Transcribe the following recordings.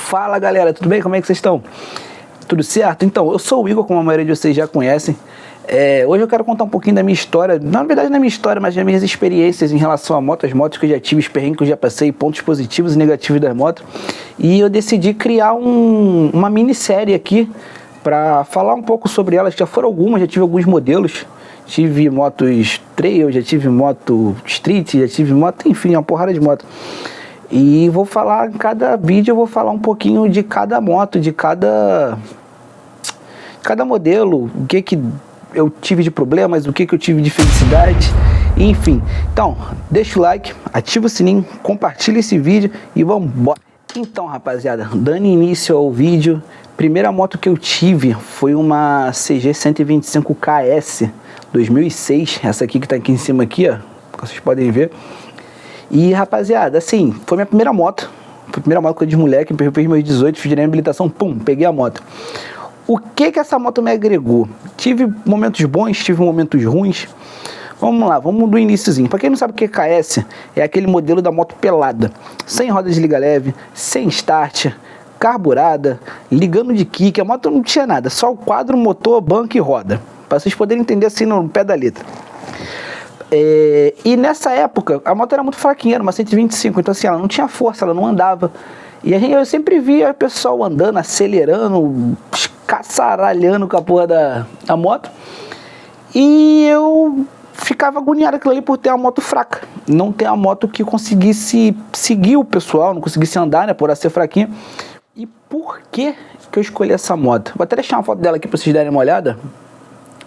Fala galera, tudo bem? Como é que vocês estão? Tudo certo? Então, eu sou o Igor, como a maioria de vocês já conhecem. Hoje eu quero contar um pouquinho da minha história, na verdade não é minha história, mas das minhas experiências em relação a motos, as motos que eu já tive, os perrengues que eu já passei, pontos positivos e negativos das motos. E eu decidi criar uma minissérie aqui para falar um pouco sobre elas. Já foram algumas, já tive alguns modelos. Tive motos trail, já tive moto street, já tive moto, enfim, uma porrada de moto. E vou falar, em cada vídeo eu vou falar um pouquinho de cada moto, de cada modelo, o que eu tive de problemas, o que eu tive de felicidade, enfim. Então, deixa o like, ativa o sininho, compartilha esse vídeo e vamos embora. Então, rapaziada, dando início ao vídeo, primeira moto que eu tive foi uma CG 125 KS 2006, essa aqui que tá aqui em cima aqui, ó, vocês podem ver. E rapaziada, assim, foi minha primeira moto. Foi a primeira moto que eu de moleque, eu fiz meus 18, fiz a habilitação, pum, peguei a moto. O que essa moto me agregou? Tive momentos bons, tive momentos ruins. Vamos lá, vamos do iniciozinho. Pra quem não sabe o que é KS, é aquele modelo da moto pelada. Sem roda de liga leve, sem start, carburada, ligando de kick. A moto não tinha nada, só o quadro, motor, banco e roda. Pra vocês poderem entender assim no pé da letra. E nessa época, a moto era muito fraquinha, era uma 125, então assim, ela não tinha força, ela não andava. E eu sempre via o pessoal andando, acelerando, caçaralhando com a porra da moto. E eu ficava agoniado aquilo ali por ter uma moto fraca. Não ter uma moto que conseguisse seguir o pessoal, não conseguisse andar, né, por ela ser fraquinha. E por que eu escolhi essa moto? Vou até deixar uma foto dela aqui pra vocês darem uma olhada.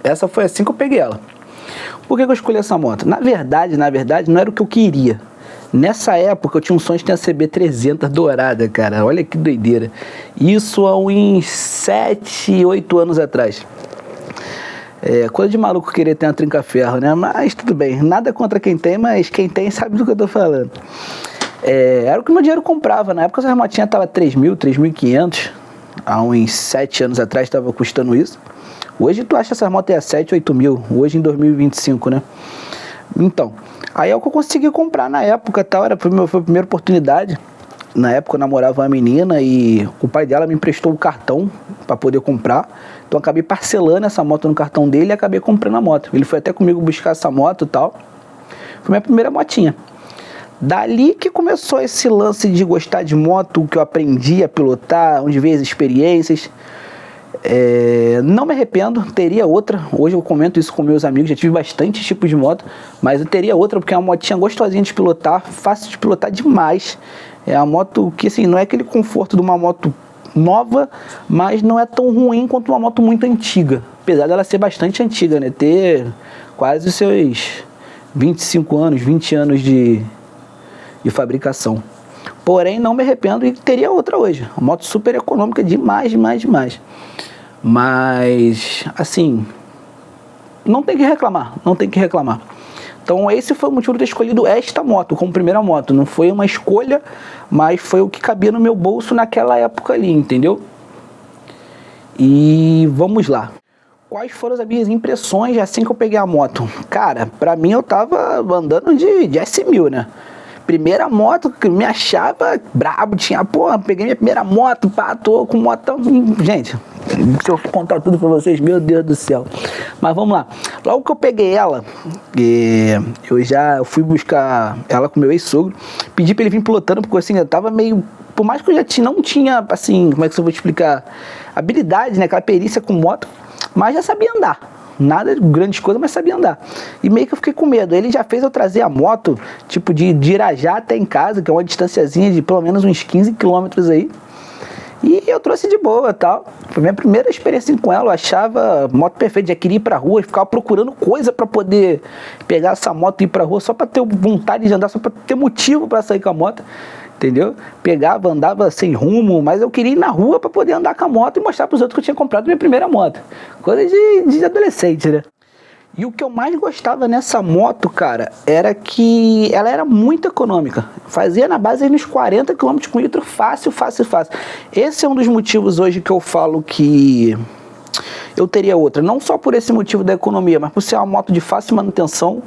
Essa foi assim que eu peguei ela. Por que eu escolhi essa moto? Na verdade, não era o que eu queria. Nessa época eu tinha um sonho de ter a CB300 dourada, cara. Olha que doideira. Isso há uns 7, 8 anos atrás. Coisa de maluco querer ter uma trinca-ferro, né? Mas tudo bem. Nada contra quem tem, mas quem tem sabe do que eu tô falando. Era o que meu dinheiro comprava. Na época essa motinha tava 3.000, 3.500. Há uns 7 anos atrás estava custando isso. Hoje tu acha essas motos 7, 8 mil, hoje em 2025, né? Então, aí é o que eu consegui comprar na época, tal, foi a primeira oportunidade. Na época eu namorava uma menina e o pai dela me emprestou o cartão para poder comprar. Então eu acabei parcelando essa moto no cartão dele e acabei comprando a moto. Ele foi até comigo buscar essa moto e tal. Foi minha primeira motinha. Dali que começou esse lance de gostar de moto, que eu aprendi a pilotar, onde veio as experiências. Não me arrependo, teria outra. Hoje eu comento isso com meus amigos, já tive bastante tipos de moto, mas eu teria outra porque é uma motinha gostosinha de pilotar, fácil de pilotar demais. É uma moto que assim, não é aquele conforto de uma moto nova, mas não é tão ruim quanto uma moto muito antiga, apesar dela ser bastante antiga, né? Ter quase os seus 25 anos, 20 anos de fabricação. Porém, não me arrependo e teria outra hoje. Uma moto super econômica, demais. Mas, assim, não tem que reclamar. Então, esse foi o motivo de ter escolhido esta moto como primeira moto. Não foi uma escolha, mas foi o que cabia no meu bolso naquela época ali, entendeu? E vamos lá. Quais foram as minhas impressões assim que eu peguei a moto? Cara, pra mim eu tava andando de S1000, né? Primeira moto que me achava brabo, peguei minha primeira moto, tô com moto, gente, se eu contar tudo pra vocês, meu Deus do céu. Mas vamos lá, logo que eu peguei ela, eu fui buscar ela com meu ex-sogro, pedi pra ele vir pilotando, porque assim, eu tava meio, por mais que eu não tinha, assim, como é que eu vou te explicar, habilidade, né, aquela perícia com moto, mas já sabia andar. Nada de grandes coisas, mas sabia andar. E meio que eu fiquei com medo. Ele já fez eu trazer a moto, tipo, de Irajá até em casa, que é uma distanciazinha de pelo menos uns 15 quilômetros aí. E eu trouxe de boa e tal. Foi minha primeira experiência com ela. Eu achava a moto perfeita. Já queria ir pra rua e ficava procurando coisa pra poder pegar essa moto e ir pra rua, só pra ter vontade de andar, só pra ter motivo pra sair com a moto. Entendeu? Pegava, andava sem rumo, mas eu queria ir na rua para poder andar com a moto e mostrar para os outros que eu tinha comprado minha primeira moto. Coisa de adolescente, né? E o que eu mais gostava nessa moto, cara, era que ela era muito econômica. Fazia na base nos 40 km com litro, fácil. Esse é um dos motivos hoje que eu falo que eu teria outra. Não só por esse motivo da economia, mas por ser uma moto de fácil manutenção,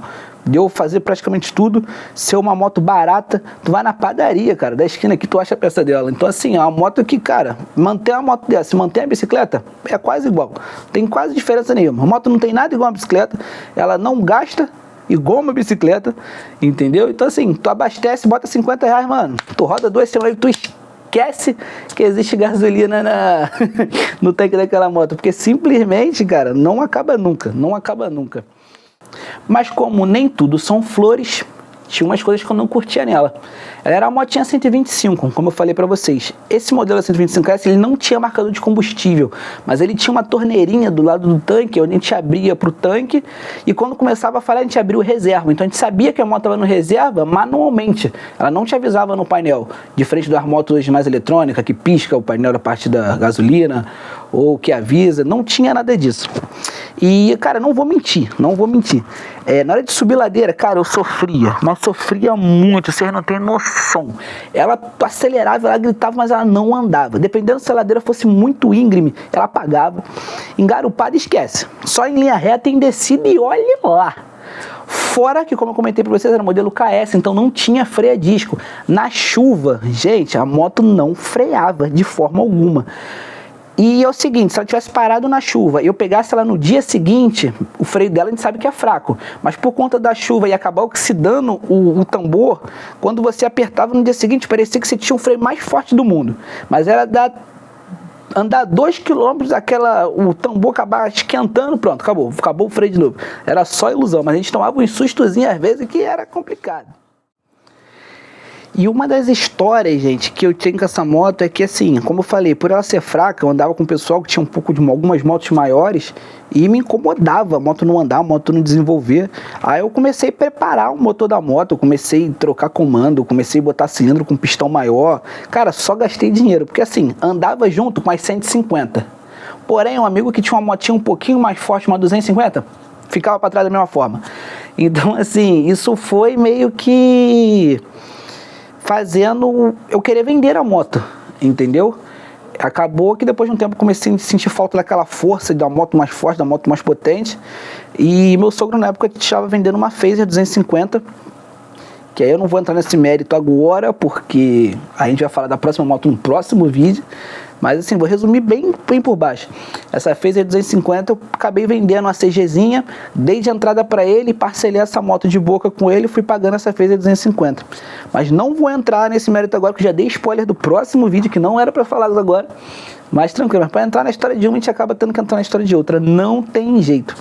de eu fazer praticamente tudo, ser uma moto barata. Tu vai na padaria, cara, da esquina aqui, tu acha a peça dela. Então, assim, é uma moto que, cara, manter uma moto dessa, manter a bicicleta, é quase igual. Tem quase diferença nenhuma. A moto não tem nada igual a uma bicicleta, ela não gasta igual uma bicicleta, entendeu? Então, assim, tu abastece, bota R$50, mano, tu roda 2 semanas, tu esquece que existe gasolina no tanque daquela moto, porque simplesmente, cara, não acaba nunca, não acaba nunca. Mas como nem tudo são flores, tinha umas coisas que eu não curtia nela. Ela era uma motinha 125, como eu falei pra vocês. Esse modelo 125S, ele não tinha marcador de combustível, mas ele tinha uma torneirinha do lado do tanque, onde a gente abria pro tanque, e quando começava a falhar, a gente abria o reserva. Então a gente sabia que a moto estava no reserva manualmente. Ela não te avisava no painel, diferente das motos hoje mais eletrônicas, que pisca o painel da parte da gasolina, ou que avisa, não tinha nada disso. E, cara, não vou mentir. Na hora de subir ladeira, cara, eu sofria, mas sofria muito, vocês não têm noção. Ela acelerava, ela gritava, mas ela não andava. Dependendo se a ladeira fosse muito íngreme, ela apagava. Engarupada, esquece. Só em linha reta, em descida e olhe lá. Fora que, como eu comentei para vocês, era modelo KS, então não tinha freio a disco. Na chuva, gente, a moto não freava de forma alguma. E é o seguinte, se ela tivesse parado na chuva e eu pegasse ela no dia seguinte, o freio dela a gente sabe que é fraco, mas por conta da chuva e acabar oxidando o tambor, quando você apertava no dia seguinte, parecia que você tinha o freio mais forte do mundo. Mas era andar 2 km, o tambor acabar esquentando, pronto, acabou o freio de novo. Era só ilusão, mas a gente tomava uns sustozinhos às vezes que era complicado. E uma das histórias, gente, que eu tenho com essa moto é que, assim, como eu falei, por ela ser fraca, eu andava com o pessoal que tinha um pouco de algumas motos maiores e me incomodava a moto não andar, a moto não desenvolver. Aí eu comecei a preparar o motor da moto, eu comecei a trocar comando, comecei a botar cilindro com pistão maior. Cara, só gastei dinheiro, porque assim, andava junto com as 150. Porém, um amigo que tinha uma motinha um pouquinho mais forte, uma 250, ficava para trás da mesma forma. Então, assim, isso foi meio que fazendo eu querer vender a moto, entendeu? Acabou que depois de um tempo comecei a sentir falta daquela força da moto mais forte, da moto mais potente, e meu sogro na época estava vendendo uma Phaser 250, que aí eu não vou entrar nesse mérito agora, porque a gente vai falar da próxima moto no próximo vídeo, mas assim, vou resumir bem por baixo. Essa Phaser 250 eu acabei vendendo uma CGzinha, dei de entrada para ele, parcelei essa moto de boca com ele e fui pagando essa Phaser 250. Mas não vou entrar nesse mérito agora, porque já dei spoiler do próximo vídeo, que não era para falar agora. Mas tranquilo, mas para entrar na história de uma, a gente acaba tendo que entrar na história de outra. Não tem jeito.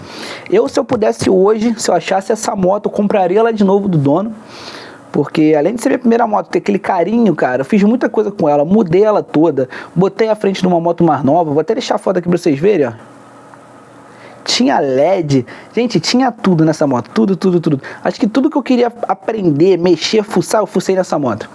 Se eu pudesse hoje, se eu achasse essa moto, eu compraria ela de novo do dono. Porque além de ser minha primeira moto, ter aquele carinho, cara, eu fiz muita coisa com ela, mudei ela toda, botei à frente de uma moto mais nova, vou até deixar a foto aqui pra vocês verem, ó. Tinha LED, gente, tinha tudo nessa moto, tudo. Acho que tudo que eu queria aprender, mexer, fuçar, eu fucei nessa moto.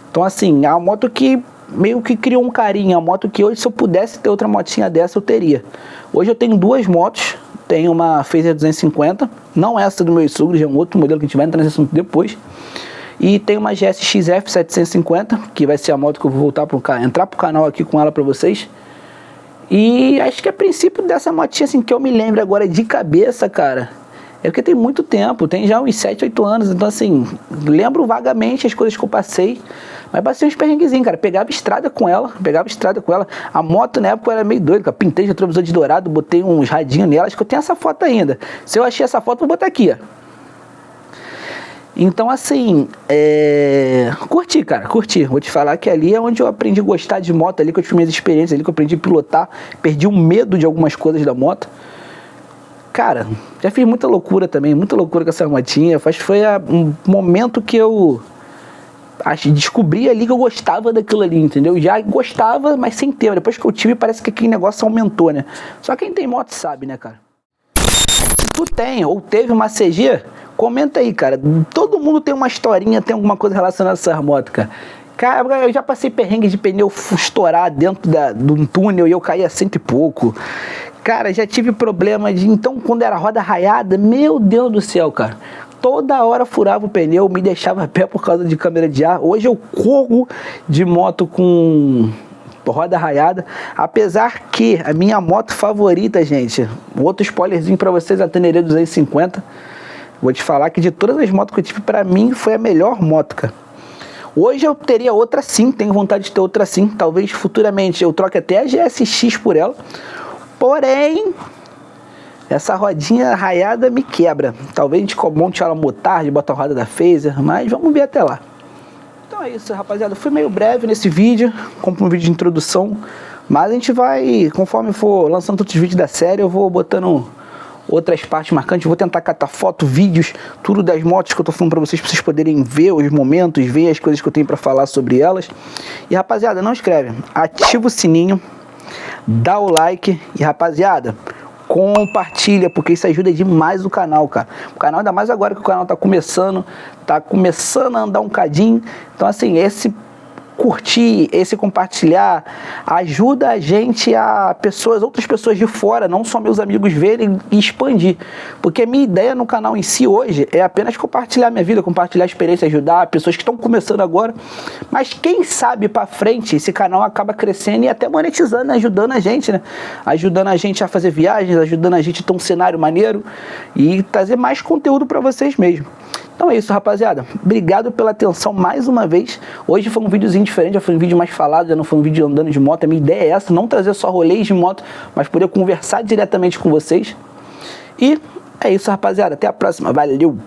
Então assim, é uma moto que meio que criou um carinho, é uma moto que hoje, se eu pudesse ter outra motinha dessa, eu teria. Hoje eu tenho duas motos, tenho uma Phaser 250, não essa do meu sogro, já é um outro modelo que a gente vai entrar nesse assunto depois. E tem uma GSX-F 750, que vai ser a moto que eu vou voltar entrar pro canal aqui com ela pra vocês. E acho que a princípio dessa motinha, assim, que eu me lembro agora de cabeça, cara, é porque tem muito tempo, tem já uns 7, 8 anos, então assim, lembro vagamente as coisas que eu passei, mas passei uns perrenguezinhos, cara, pegava estrada com ela, a moto na época era meio doida, cara. Pintei de retrovisor de dourado, botei uns radinhos nela, acho que eu tenho essa foto ainda, se eu achei essa foto, vou botar aqui, ó. Então, assim, curti, cara, curti. Vou te falar que ali é onde eu aprendi a gostar de moto, ali que eu tive minhas experiências, ali que eu aprendi a pilotar, perdi o medo de algumas coisas da moto. Cara, já fiz muita loucura também, muita loucura com essa motinha. Foi um momento que eu descobri ali que eu gostava daquilo ali, entendeu? Já gostava, mas sem ter. Depois que eu tive, parece que aquele negócio aumentou, né? Só quem tem moto sabe, né, cara? Se tu tem ou teve uma CG, comenta aí, cara. Todo mundo tem uma historinha, tem alguma coisa relacionada a essas motos, cara. Cara, eu já passei perrengue de pneu estourar dentro de um túnel e eu caía 100 e pouco. Cara, já tive problema então, quando era roda raiada, meu Deus do céu, cara. Toda hora furava o pneu, me deixava a pé por causa de câmera de ar. Hoje eu corro de moto com roda raiada, apesar que a minha moto favorita, gente, outro spoilerzinho pra vocês, a Tenere 250, Vou te falar que de todas as motos que eu tive, pra mim foi a melhor moto, cara. Hoje eu teria outra sim, tenho vontade de ter outra sim. Talvez futuramente eu troque até a GSX por ela. Porém, essa rodinha raiada me quebra. Talvez a gente monte ela motard, bota a roda da Phaser, mas vamos ver até lá. Então é isso, rapaziada. Fui meio breve nesse vídeo, como um vídeo de introdução. Mas a gente vai, conforme for lançando outros vídeos da série, eu vou botando outras partes marcantes. Vou tentar catar foto, vídeos, tudo das motos que eu tô falando pra vocês poderem ver os momentos, ver as coisas que eu tenho pra falar sobre elas. E rapaziada, não escreve, ativa o sininho, dá o like e rapaziada, compartilha, porque isso ajuda demais o canal, cara. O canal, ainda mais agora que o canal tá começando a andar um cadinho. Então assim, esse curtir, esse compartilhar ajuda a gente a outras pessoas de fora, não só meus amigos, verem e expandir, porque a minha ideia no canal em si hoje é apenas compartilhar minha vida, compartilhar a experiência, ajudar pessoas que estão começando agora, mas quem sabe pra frente esse canal acaba crescendo e até monetizando, ajudando a gente, né? Ajudando a gente a fazer viagens, ajudando a gente a ter um cenário maneiro e trazer mais conteúdo pra vocês mesmo. Então é isso, rapaziada. Obrigado pela atenção mais uma vez. Hoje foi um videozinho diferente, já foi um vídeo mais falado, já não foi um vídeo andando de moto. A minha ideia é essa, não trazer só rolês de moto, mas poder conversar diretamente com vocês. E é isso, rapaziada. Até a próxima. Valeu!